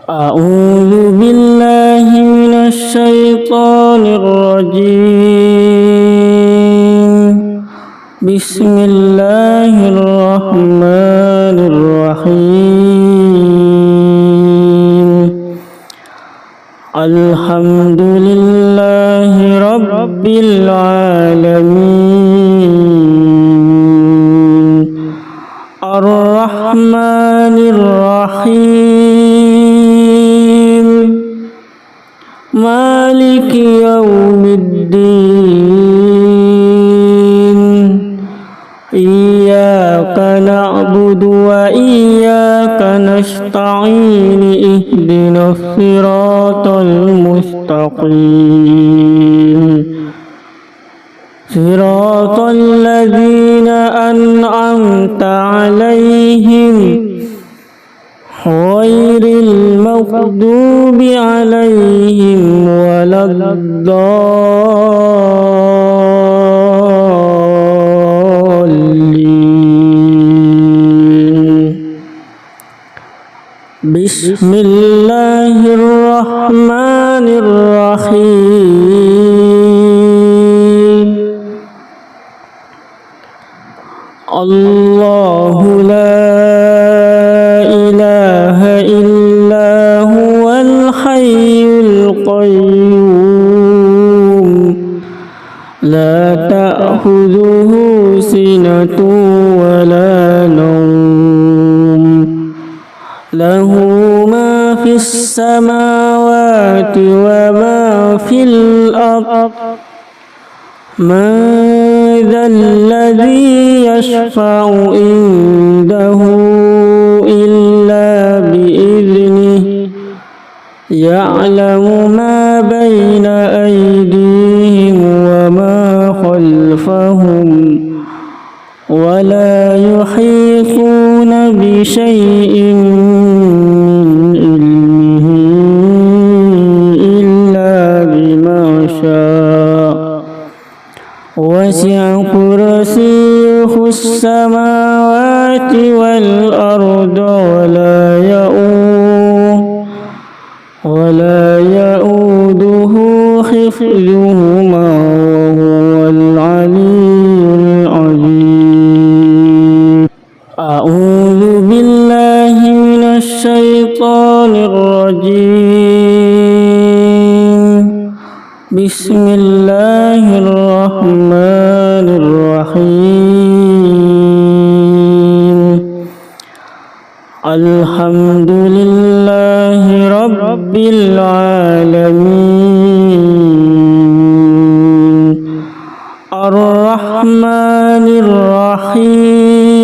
أعوذ بالله من الشيطان الرجيم. بسم الله الرحمن الرحيم. الحمد لله رب العالمين الرحمن الرحيم مالك يوم الدين إياك نعبد وإياك نستعين اهدنا الصراط المستقيم صراط الذين أنعمت عليهم غير المغضوب عليهم ولا الضالين. بسم الله الرحمن الرحيم. الله لا إله إلا هو الحي القيوم لا تأخذه سنة ولا نوم له ما في السماوات وما في الأرض من ذا الذي يشفع عنده إلا بإذنه يعلم ما بين أيديهم وما خلفهم ولا يحيطون بشيء من علمه إلا بما شاء وسع كرسيه السماوات والأرض ولا يؤوده حفظهما وهو العلي العظيم. أعوذ بالله من الشيطان الرجيم. بسم الله الرحمن الرحيم. الحمد لله رب العالمين الرحمن الرحيم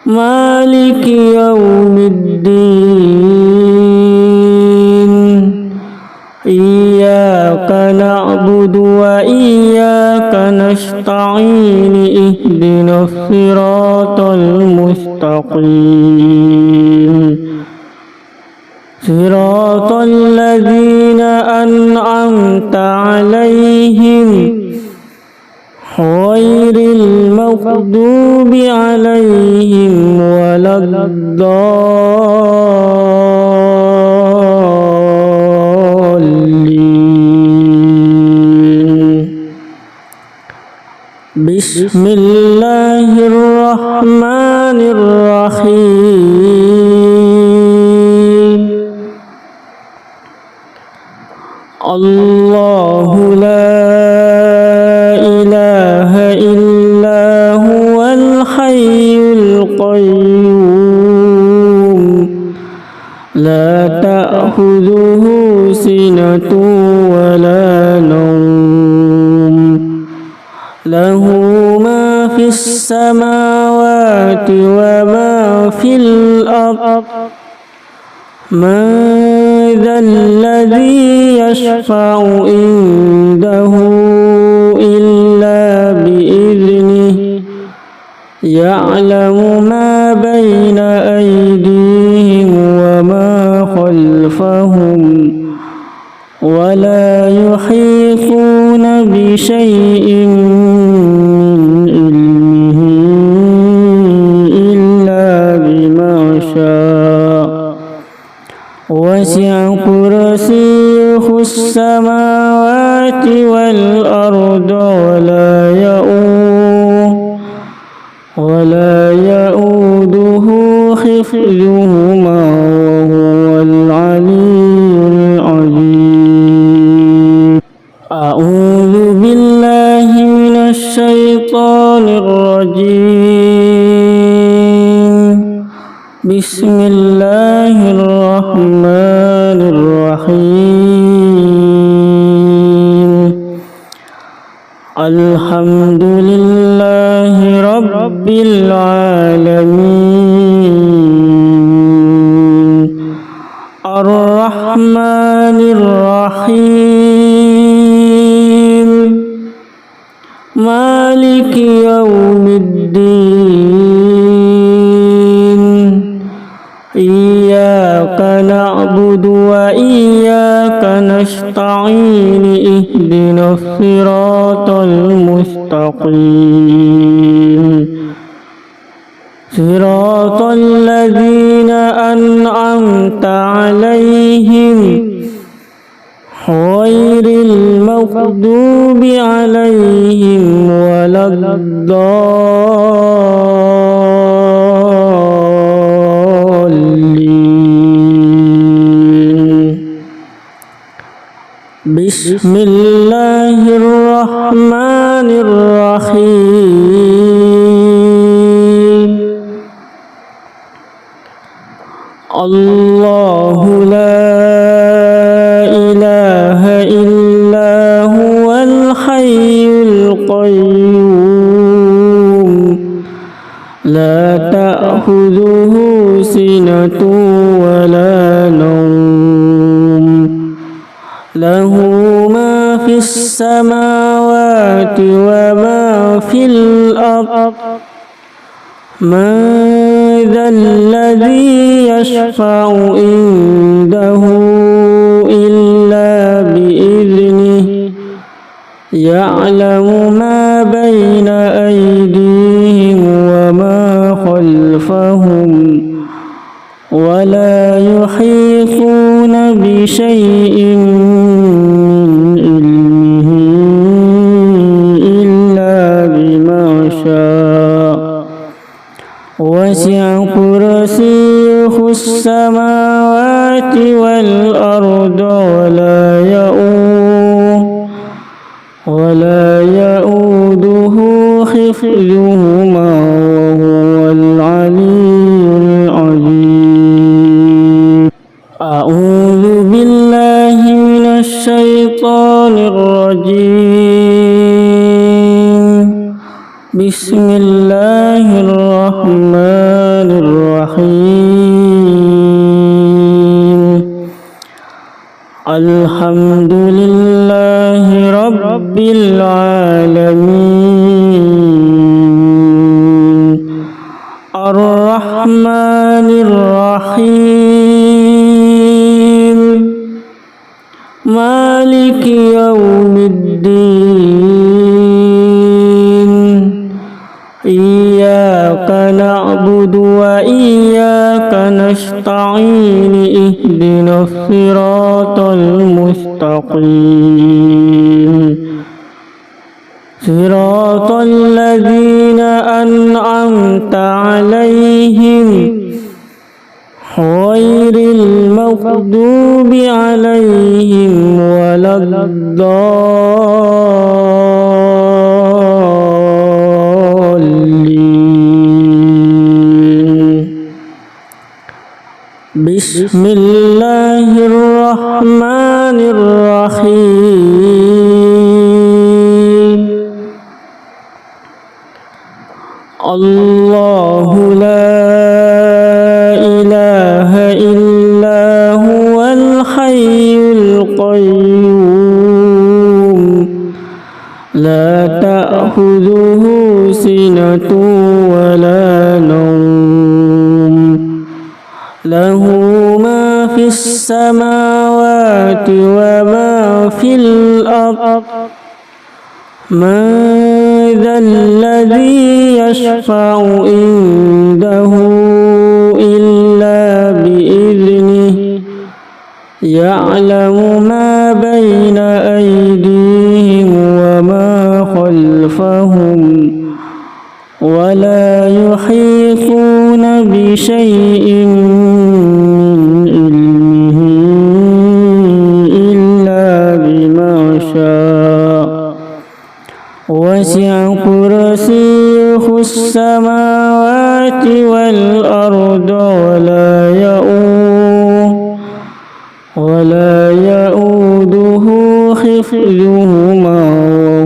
مالك يوم الدين إياك نعبد وإياك نستعين اهدنا الصراط المستقيم صراط الذين أنعمت عليهم غير المغضوب عليهم ولا الضالين. بسم الله الرحمن الرحيم. الله لا إله إلا هو الحي القيوم لا تأخذه سنة ولا نوم له ما في السماوات وما في الأرض من ذا الذي يشفع عنده إلا بإذنه يعلم ما بين أيديهم وما خلفهم ولا يحيطون بشيء من علمه إلا بما شاء وسع كرسيه السماوات والأرض ولا يؤوده حفظهما وهو العلي العظيم. أعوذ بالله من الشيطان الرجيم. بسم الله الرحمن الرحيم. الحمد لله رب العالمين الرحمن الرحيم مالك يوم الدين إياك نعبد وإياك نستعين اهدنا الصراط المستقيم صراط الذين أنعمت عليهم غير المغضوب عليهم ولا الضالين. بسم الله الرحمن الرحيم. الله لا إله إلا هو الحي القيوم لا تأخذه سنة ولا نوم له ما في السماوات وما في الأرض من ذا الذي يشفع عنده إلا بإذنه يعلم ما بين أيديهم وما خلفهم ولا يحيطون بشيء من علمه إلا بما شاء وسع كرسيه السماوات والأرض ولا يؤوده حفظهما وهو العلي العظيم. أعوذ بالله من الشيطان الرجيم. بسم الله الرحمن الرحيم. الحمد لله رب العالمين الرحمن الرحيم مالك يوم الدين إياك نعبد وإياك نستعين اهدنا الصراط المستقيم صراط الذين أنعمت عليهم غير المغضوب عليهم ولا الضالين. بسم الله الرحمن الرحيم. الله لا إله إلا هو الحي القيوم لا تأخذه سنة ولا نوم له ما في السماوات وما في الأرض من ذا الذي يشفع عنده إلا بإذنه يعلم ما بين أيديهم وما خلفهم ولا يحيطون بشيء من علمه إلا بما شاء وسع كرسيه السماوات والأرض ولا يؤوده حفظهما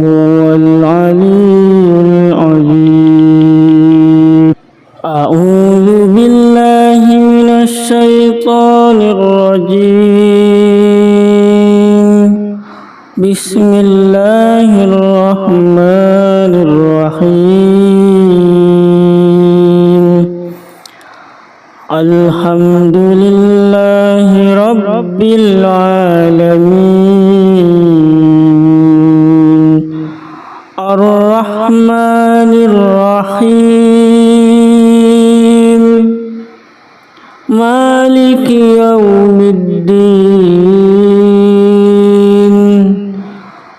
وهو العلي العظيم. أعوذ بالله من الشيطان الرجيم. بسم الله الرحمن الرحيم. الحمد لله رب العالمين الرحمن الرحيم مالك يوم الدين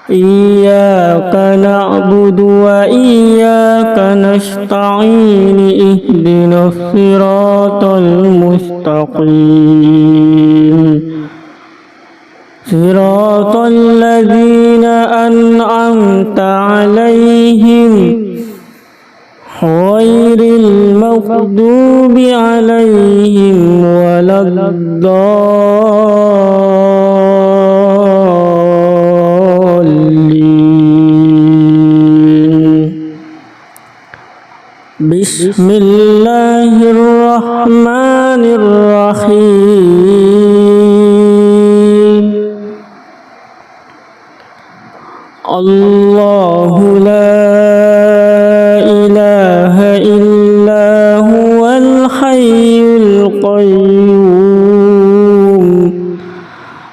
إياك نعبد وإياك نستعين اهدنا الصراط المستقيم صراط الذين أنعمت عليهم غير المغضوب عليهم ولا الضالين. بسم الله الرحمن الرحيم. الله لا إله إلا هو الحي القيوم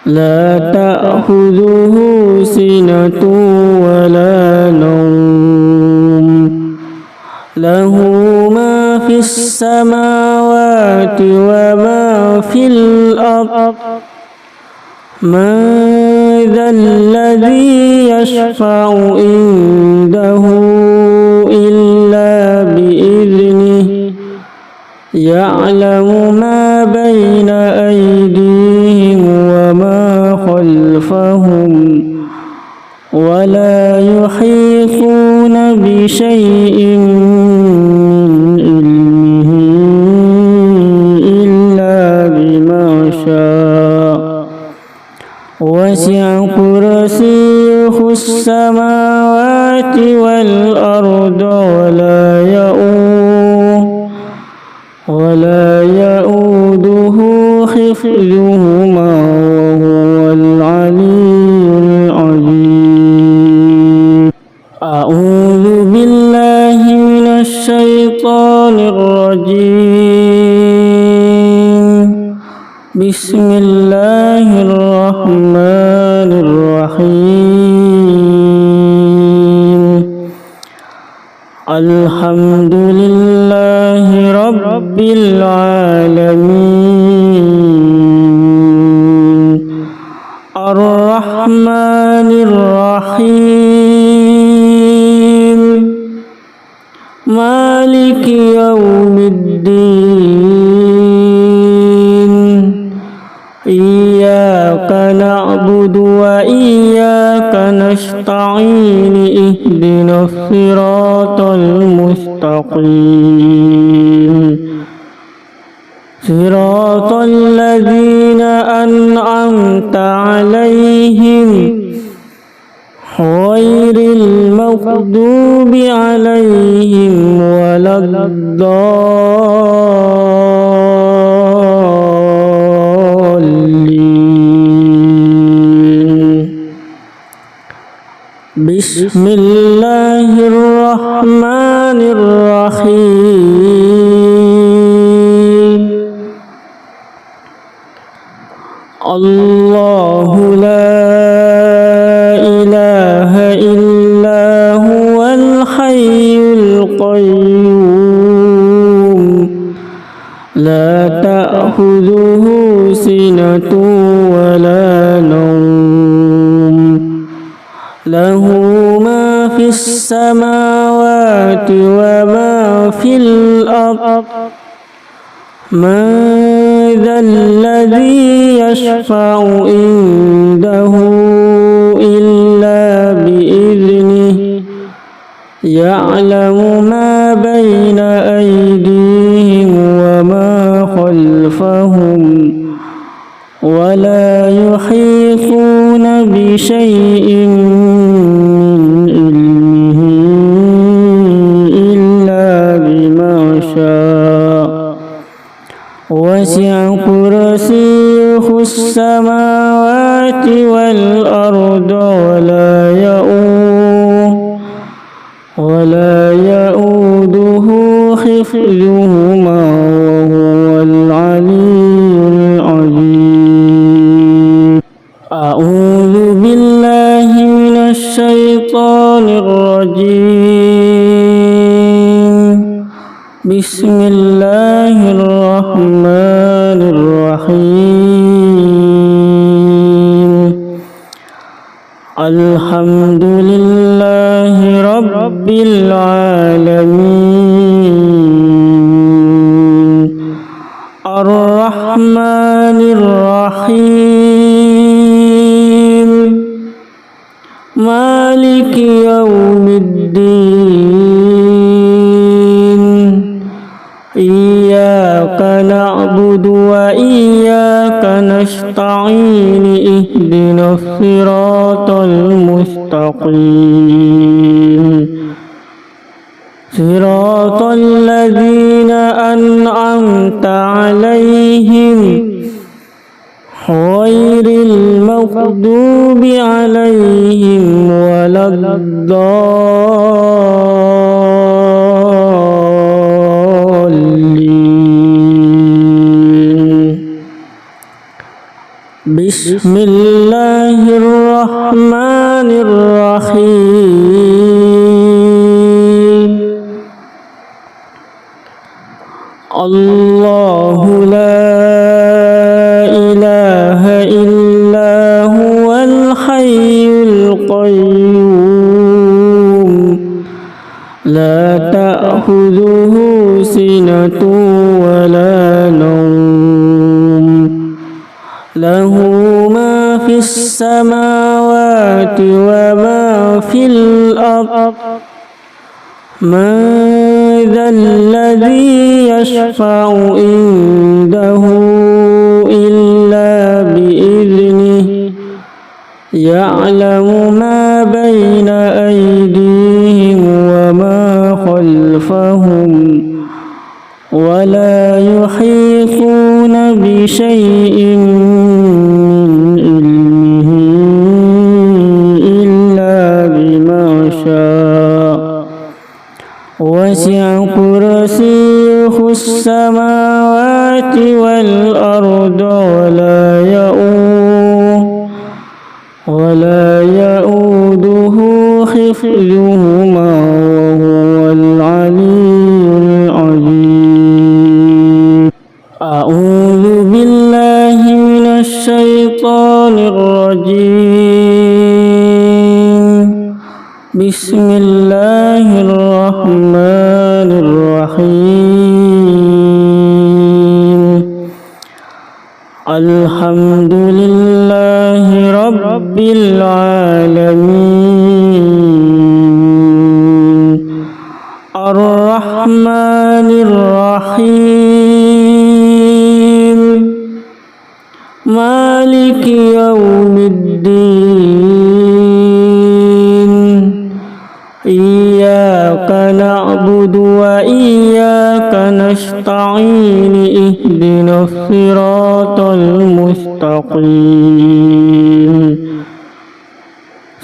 لا تأخذه سنة ولا نوم له ما في السماوات وما في الأرض من ذا الذي يشفع عنده إلا بإذنه يعلم ما بين أيديهم وما خلفهم ولا يحيطون بشيء من علمه إلا بما شاء وسع كرسيه السماوات والأرض ولا يؤوده حفظهما وهو العلي العظيم. أعوذ بالله من الشيطان الرجيم. بسم الله الرحمن الرحيم. الحمد لله رب العالمين الرحمن الرحيم مالك يوم الدين إياك نعبد وإياك نستعين اهدنا الصراط المستقيم صراط الذين أنعمت عليهم غير المغضوب عليهم ولا الضالين. بسم الله الرحمن الرحيم. الله لا إله إلا هو الحي القيوم لا تأخذه سنة ولا نوم له ما في السماوات وما في الأرض من ذا الذي يشفع عنده إلا بإذنه يعلم ما بين أيديهم وما خلفهم ولا يحيطون بشيء من علمه إلا بما شاء وسع كرسيه السماوات والأرض ولا يؤوده حفظهما وهو العلي العظيم أعوذ بالله من الشيطان الرجيم بسم الله الرحمن الرحيم الحمد لله رب العالمين الرحمن الرحيم مالك يوم الدين إياك نعبد وإياك نستعين اهدنا الصراط المستقيم صراط الذين أنعمت عليهم غير المغضوب عليهم ولا الضالين بسم الله الرحمن الرحيم الله لا إله إلا هو الحي القيوم لا تأخذه سنة ولا نوم له ما في السماوات وما في الأرض من ذا الذي يشفع عنده إلا بإذنه يعلم ما بين أيديهم وما خلفهم ولا يحيطون بشيء من علمه إلا بما شاء وسع كرسيه السماوات والأرض ولا يؤوده حفظهما وهو العلي العظيم أعوذ بالله من الشيطان الرجيم بسم الله الرحمن الرحيم الحمد لله رب العالمين الرحمن الرحيم مالك يوم الدين إياك نعبد وإياك نستعين اهدنا الصراط المستقيم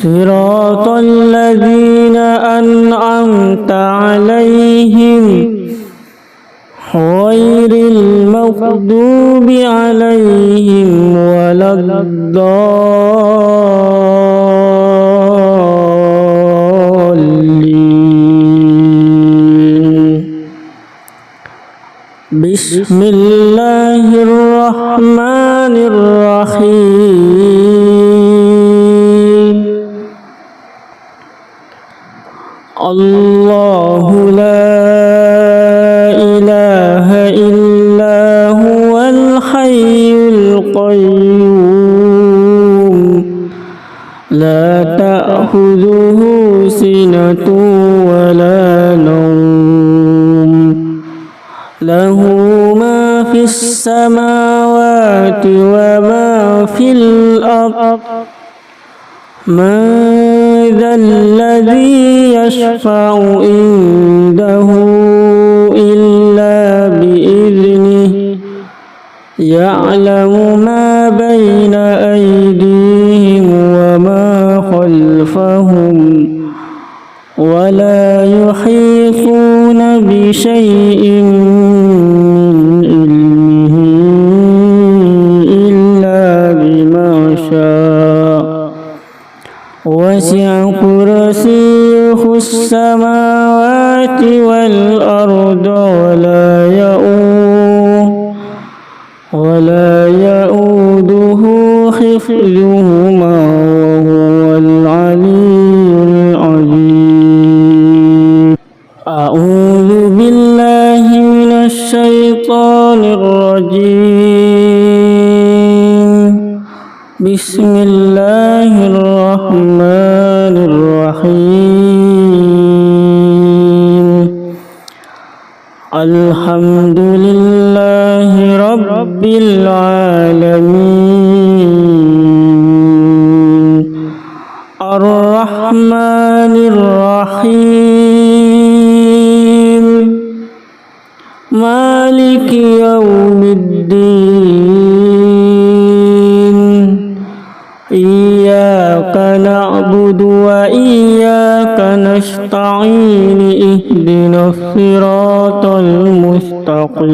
صراط الذين أنعمت عليهم غير المغضوب عليهم ولا الضالين بسم الله الرحمن الرحمن الرحيم الله لا إله إلا هو الحي القيوم لا تأخذه سنة ولا نوم له ما في السماوات وما في الأرض من ذا الذي يشفع عنده إلا بإذنه يعلم ما بين أيديهم وما خلفهم ولا يحيطون بشيء من علمه إلا بما شاء وسع كرسيه السماوات والأرض ولا يؤوده حفظهما وهو العلي العظيم أعوذ بالله من الشيطان الرجيم بسم الله الرحمن الرحيم الحمد لله رب العالمين الرحمن الرحيم مالك يوم الدين إياك نعبد وإياك نستعين اهدنا الصراط المستقيم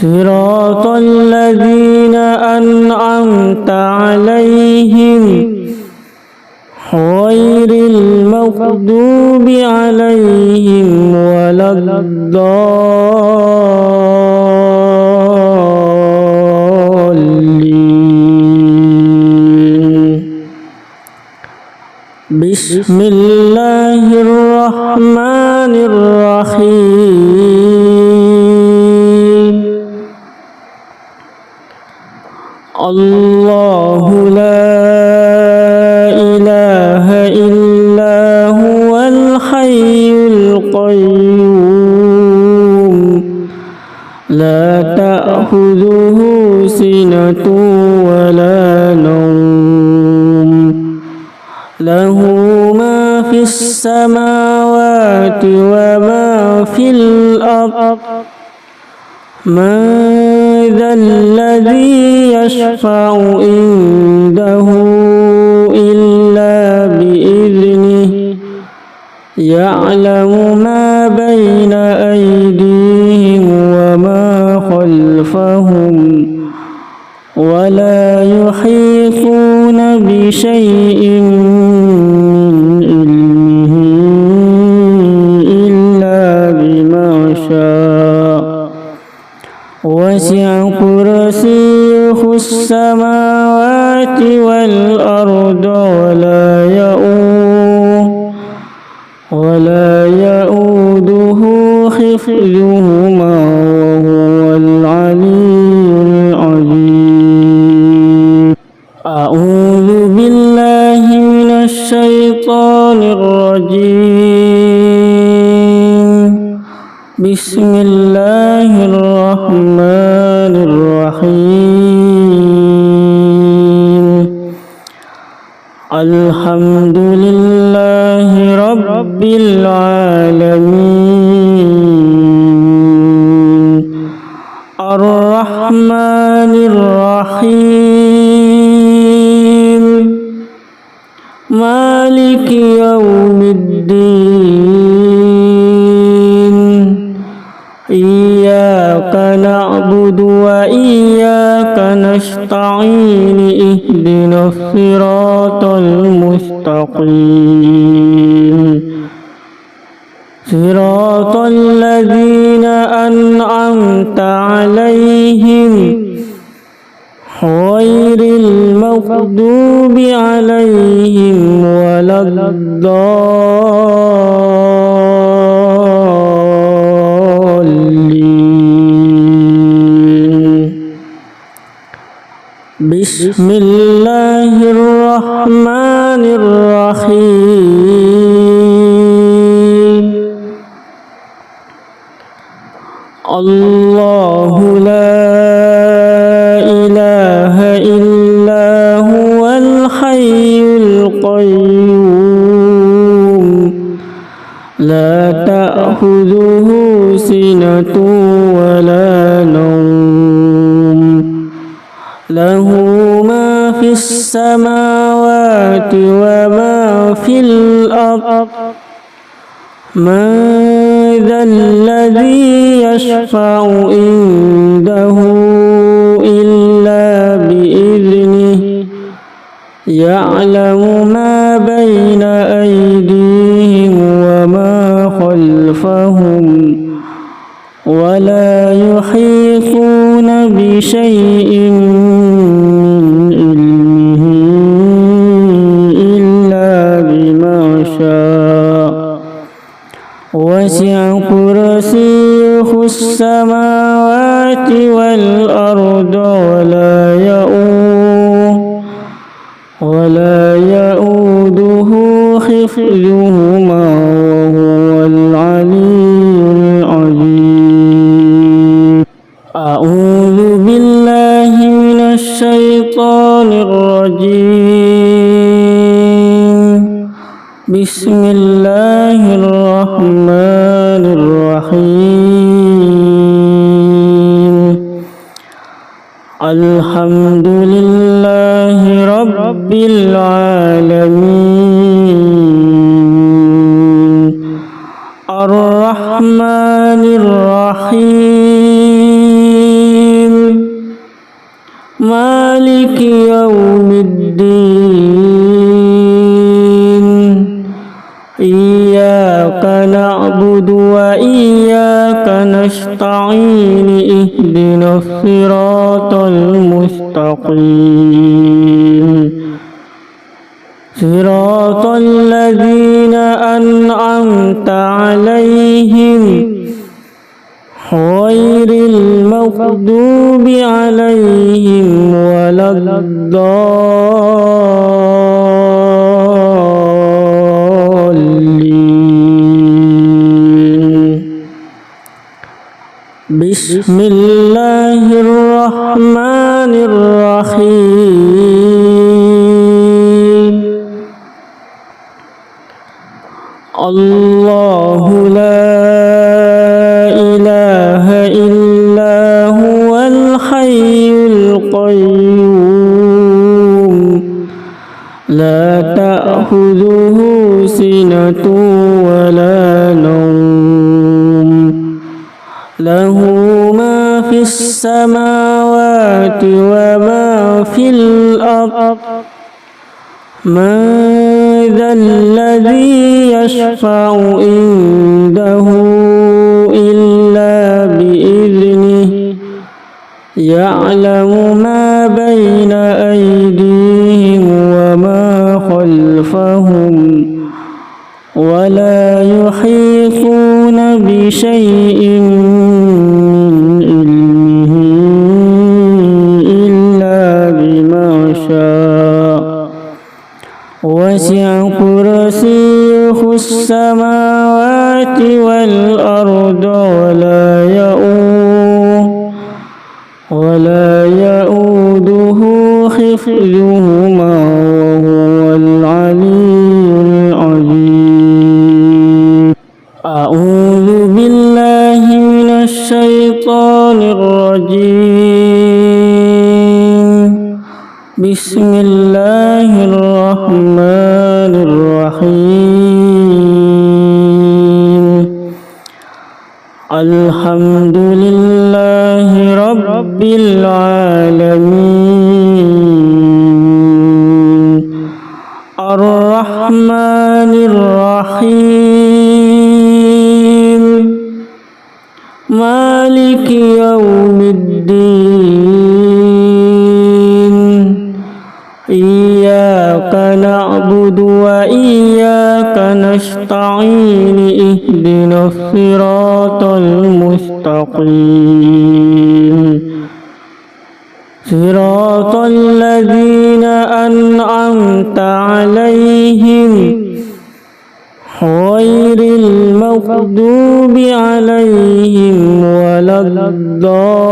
صراط الذين أنعمت عليهم غير المغضوب عليهم ولا الضالين بسم الله الرحمن الرحيم الله لا إله إلا هو الحي القيوم لا تأخذه سنة ولا نوم له ما في السماوات وما في الأرض من ذا الذي يشفع عنده إلا بإذنه يعلم ما بين أيديهم وما خلفهم ولا يحيطون بشيء من علمه إلا بما شاء وسع كرسيه السماوات والأرض ولا يؤوده حفظهما وهو العلي العظيم أعوذ بالله من الشيطان الرجيم بسم الله الرحمن الرحيم الحمد لله رب العالمين الرحمن الرحيم مالك يوم الدين إياك نعبد وإياك نستعين اهدنا الصراط المستقيم صراط الذين أنعمت أنعمت عليهم غير المغضوب عليهم ولا الضالين بسم الله الرحمن الرحيم الله لا إله إلا هو الحي القيوم لا تأخذه سنة ولا نوم له ما في السماوات وما في الأرض من ذا الذي يشفع عنده إلا بإذنه يعلم ما بين أيديهم وما خلفهم ولا يحيطون بشيء من علمه إلا بما شاء وسع كرسيه السماوات والأرض ولا يؤوده حفظهما وهو العلي العظيم أعوذ بالله من الشيطان الرجيم بسم الله الرحمن الرحيم الحمد لله رب العالمين الرحمن الرحيم مالك يوم الدين إياك نعبد وإياك نستعين اهدنا الصراط المستقيم صراط الذين أنعمت عليهم غير المغضوب عليهم ولا الضالين بسم الله الرحمن الرحيم الله لا إله إلا هو الحي القيوم لا تأخذه سنة ولا نوم له ما في السماوات وما في الأرض من ذا الذي يشفع عنده إلا بإذنه يعلم ما بين أيديهم وما خلفهم ولا يحيطون بشيء من علمه إلا بما شاء وسع كرسيه السماوات والأرض ولا يؤوده حفظهما وهو العلي العظيم أعوذ بالله من الشيطان الرجيم بسم الله الرحمن الرحيم الحمد لله رب العالمين الرحمن الرحيم مالك يوم يوم الدين إياك نعبد وإياك نستعين اهدنا الصراط المستقيم صراط الذين أنعمت عليهم غير المغضوب عليهم ولا الضالين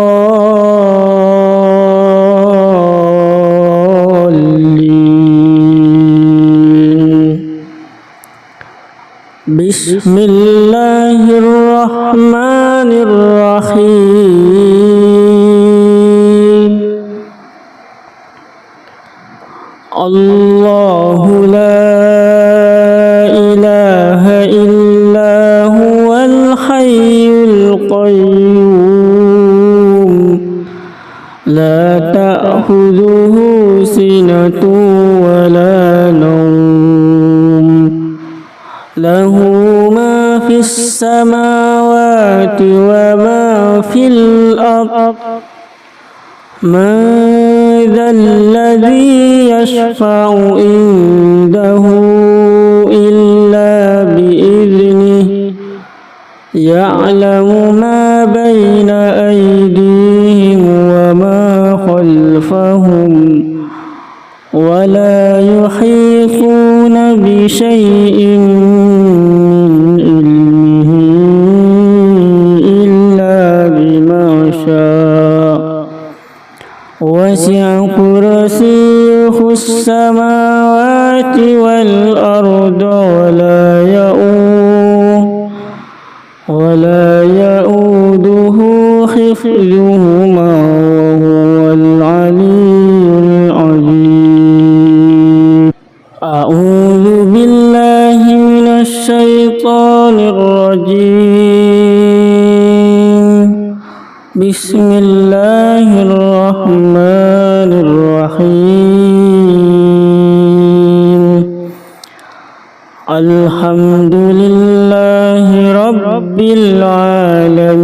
بسم الله الرحمن الرحيم الله لا إله إلا هو الحي القيوم لا تأخذه سنة ولا نوم له ما في السماوات وما في الأرض من ذا الذي يشفع عنده إلا بإذنه يعلم ما بين أيديهم وما خلفهم ولا يحيطون بشيء من علمه إلا بما شاء وسع كرسيه السماوات والأرض ولا يؤوده حفظهما وهو العلي العظيم أعوذ بالله من الشيطان الرجيم بسم الله الرحمن الرحيم الحمد لله رب العالمين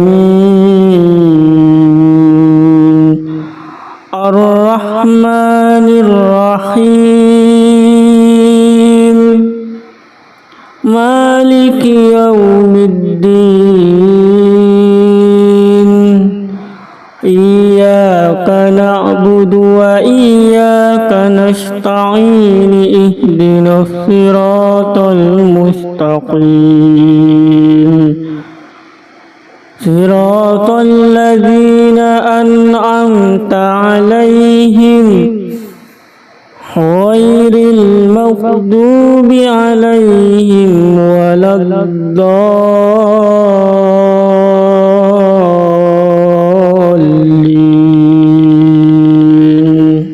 الرحمن الرحيم مالك يوم الدين إياك نعبد وإياك نستعين اهدنا الصراط المستقيم صراط الذين أنعمت عليهم غير المغضوب عليهم ولا الضالين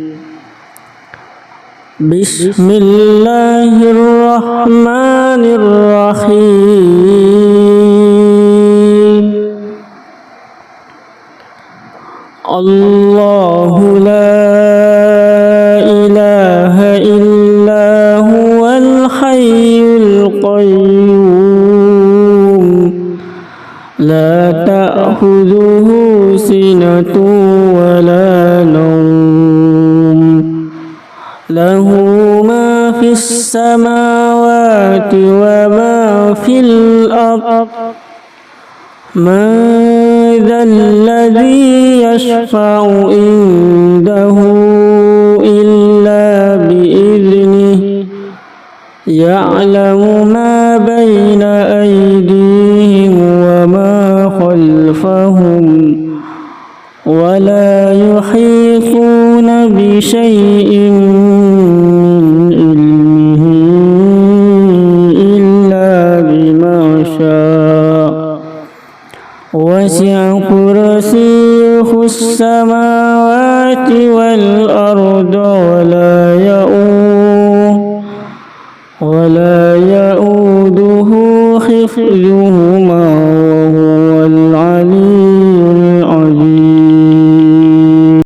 بسم الله الرحمن الرحيم الله لا إله إلا هو الحي القيوم لا تأخذه سنة ولا نوم له ما في السماوات وما في الأرض من ذا الذي يشفع عنده إلا بإذنه يعلم ما بين أيديهم وما خلفهم ولا يحيطون بشيء من علمه إلا بما شاء وسع كرسيه السماوات والأرض ولا يؤوده حفظهما